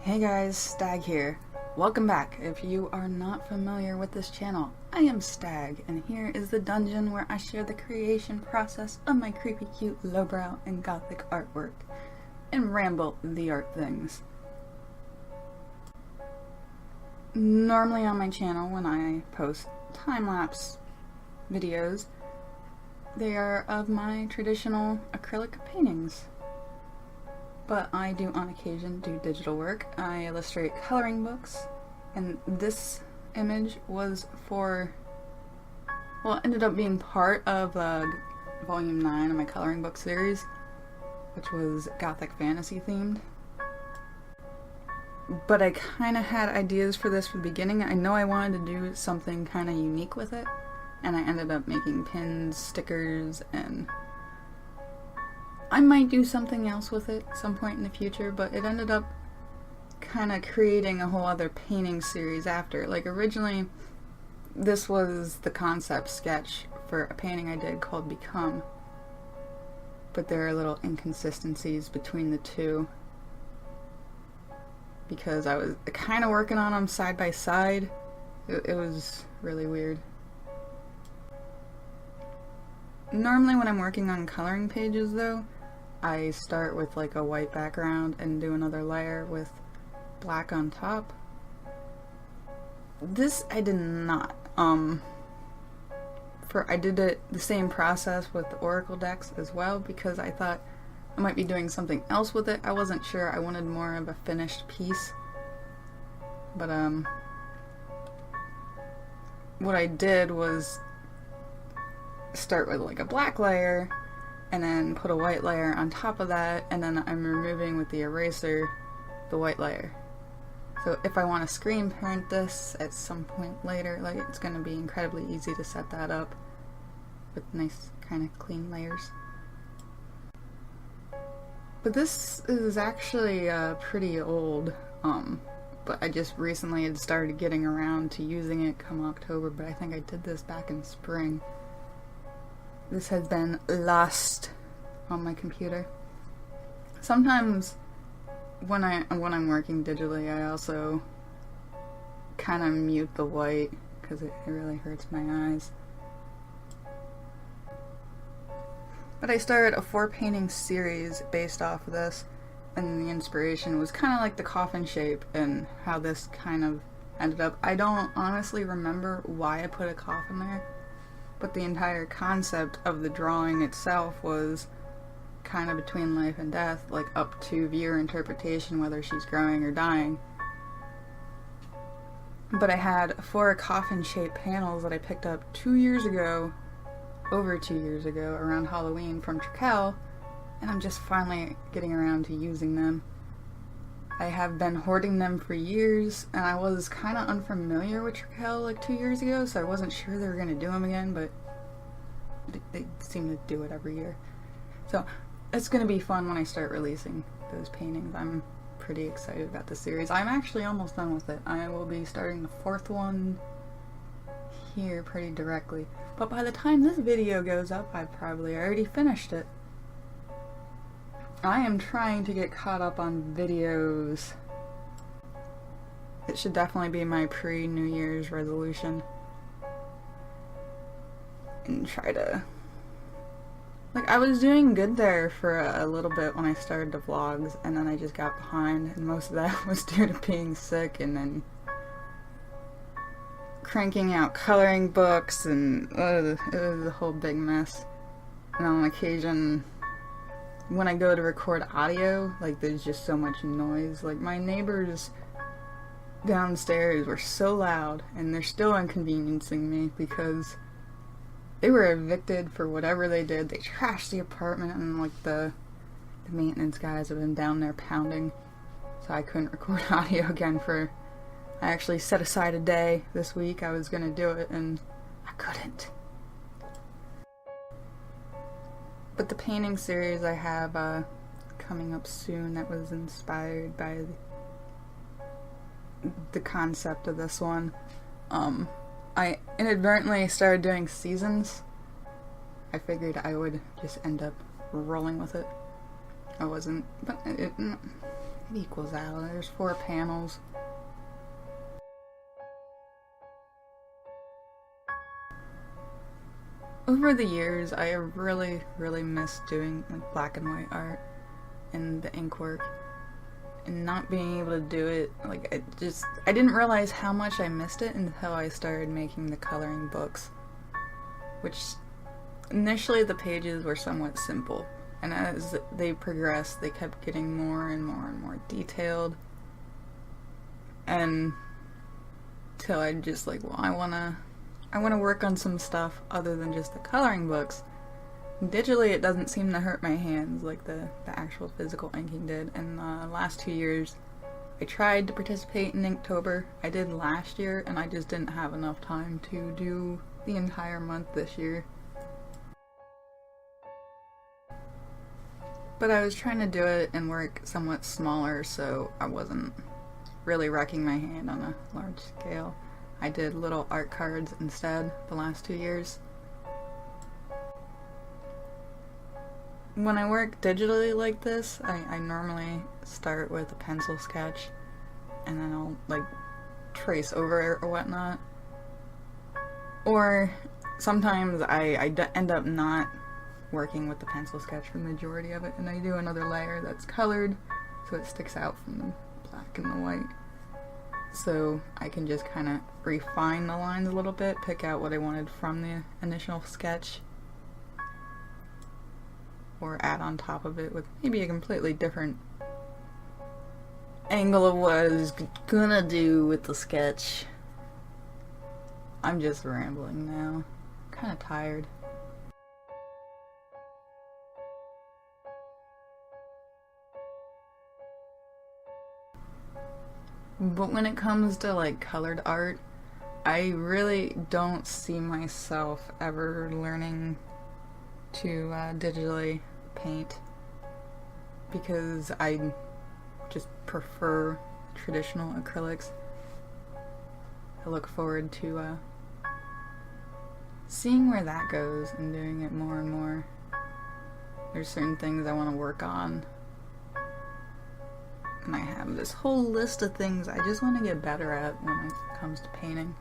Hey guys, Stag here. Welcome back. If you are not familiar with this channel, I am Stag, and here is the dungeon where I share the creation process of my creepy, cute, lowbrow, and gothic artwork, and ramble the art things. Normally on my channel, when I post time-lapse videos, they are of my traditional acrylic paintings. But I do on occasion do digital work. I illustrate coloring books, and this image was for, well, it ended up being part of volume 9 of my coloring book series, which was gothic fantasy themed. But I kind of had ideas for this from the beginning. I know I wanted to do something kind of unique with it, and I ended up making pins, stickers, and I might do something else with it at some point in the future, but it ended up kind of creating a whole other painting series after. Like, originally, this was the concept sketch for a painting I did called Become, but there are little inconsistencies between the two because I was kind of working on them side by side. It was really weird. Normally when I'm working on coloring pages though, I start with like a white background and do another layer with black on top. This I did not. I did it the same process with the Oracle decks as well because I thought I might be doing something else with it. I wasn't sure. I wanted more of a finished piece. But what I did was start with like a black layer and then put a white layer on top of that, and then I'm removing with the eraser the white layer. So if I want to screen print this at some point later, like, it's going to be incredibly easy to set that up with nice kind of clean layers. But this is actually pretty old, but I just recently had started getting around to using it come October, but I think I did this back in spring. This has been lost on my computer. Sometimes when I'm working digitally, I also kind of mute the white because it really hurts my eyes. But I started a 4-painting series based off of this, and the inspiration was kind of like the coffin shape and how this kind of ended up. I don't honestly remember why I put a coffin there, but the entire concept of the drawing itself was kind of between life and death, like up to viewer interpretation whether she's growing or dying. But I had 4 coffin-shaped panels that I picked up over 2 years ago, around Halloween from Trakell, and I'm just finally getting around to using them. I have been hoarding them for years, and I was kind of unfamiliar with Trakell like 2 years ago, so I wasn't sure they were going to do them again, but they seem to do it every year. So it's going to be fun when I start releasing those paintings. I'm pretty excited about the series. I'm actually almost done with it. I will be starting the 4th one here pretty directly. But by the time this video goes up, I've probably already finished it. I am trying to get caught up on videos. It should definitely be my pre-New Year's resolution. And try to... Like, I was doing good there for a little bit when I started the vlogs, and then I just got behind, and most of that was due to being sick, and then cranking out coloring books, and it was a whole big mess. And on occasion, when I go to record audio, like, there's just so much noise. Like, my neighbors downstairs were so loud, and they're still inconveniencing me because they were evicted for whatever they did. They trashed the apartment, and like the maintenance guys have been down there pounding, so I couldn't record audio again I actually set aside a day this week. I was gonna do it, and I couldn't. But the painting series I have coming up soon that was inspired by the concept of this one. I inadvertently started doing seasons. I figured I would just end up rolling with it. I wasn't, but it equals out. There's 4 panels. Over the years, I really, really missed doing like black and white art and the ink work, and not being able to do it. Like I didn't realize how much I missed it until I started making the coloring books, which initially the pages were somewhat simple, and as they progressed, they kept getting more and more and more detailed, and till I just like, well, I wanna work on some stuff other than just the coloring books. Digitally, it doesn't seem to hurt my hands like the actual physical inking did. In the last 2 years, I tried to participate in Inktober. I did last year, and I just didn't have enough time to do the entire month this year. But I was trying to do it and work somewhat smaller, so I wasn't really wrecking my hand on a large scale. I did little art cards instead the last 2 years. When I work digitally like this, I normally start with a pencil sketch, and then I'll like trace over it or whatnot. Or sometimes I end up not working with the pencil sketch for the majority of it, and I do another layer that's colored so it sticks out from the black and the white. So I can just kind of refine the lines a little bit, pick out what I wanted from the initial sketch, or add on top of it with maybe a completely different angle of what I was gonna do with the sketch. I'm just rambling now. Kind of tired. But when it comes to like colored art, I really don't see myself ever learning to digitally paint, because I just prefer traditional acrylics. I look forward to seeing where that goes and doing it more and more. There's certain things I want to work on, and I have this whole list of things I just want to get better at when it comes to painting.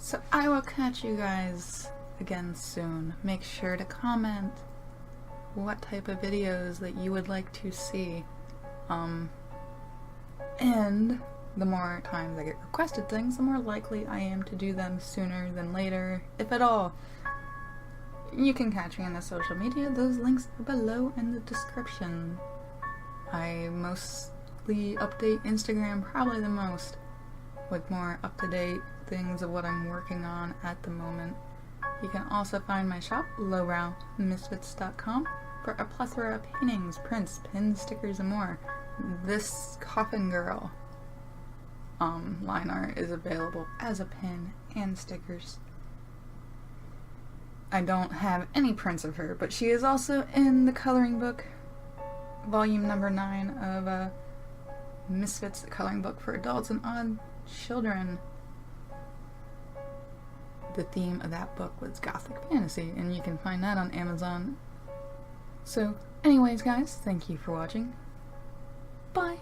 So I will catch you guys again soon. Make sure to comment what type of videos that you would like to see. And the more times I get requested things, the more likely I am to do them sooner than later, if at all. You can catch me on the social media. Those links are below in the description. I mostly update Instagram probably the most, with more up-to-date things of what I'm working on at the moment. You can also find my shop, lowbrowmisfits.com, for a plethora of paintings, prints, pins, stickers, and more. This Coffin Girl line art is available as a pin and stickers. I don't have any prints of her, but she is also in the coloring book, volume number 9 of Misfits, the coloring book for adults and odd children. The theme of that book was Gothic Fantasy, and you can find that on Amazon. So, anyways guys, thank you for watching. Bye!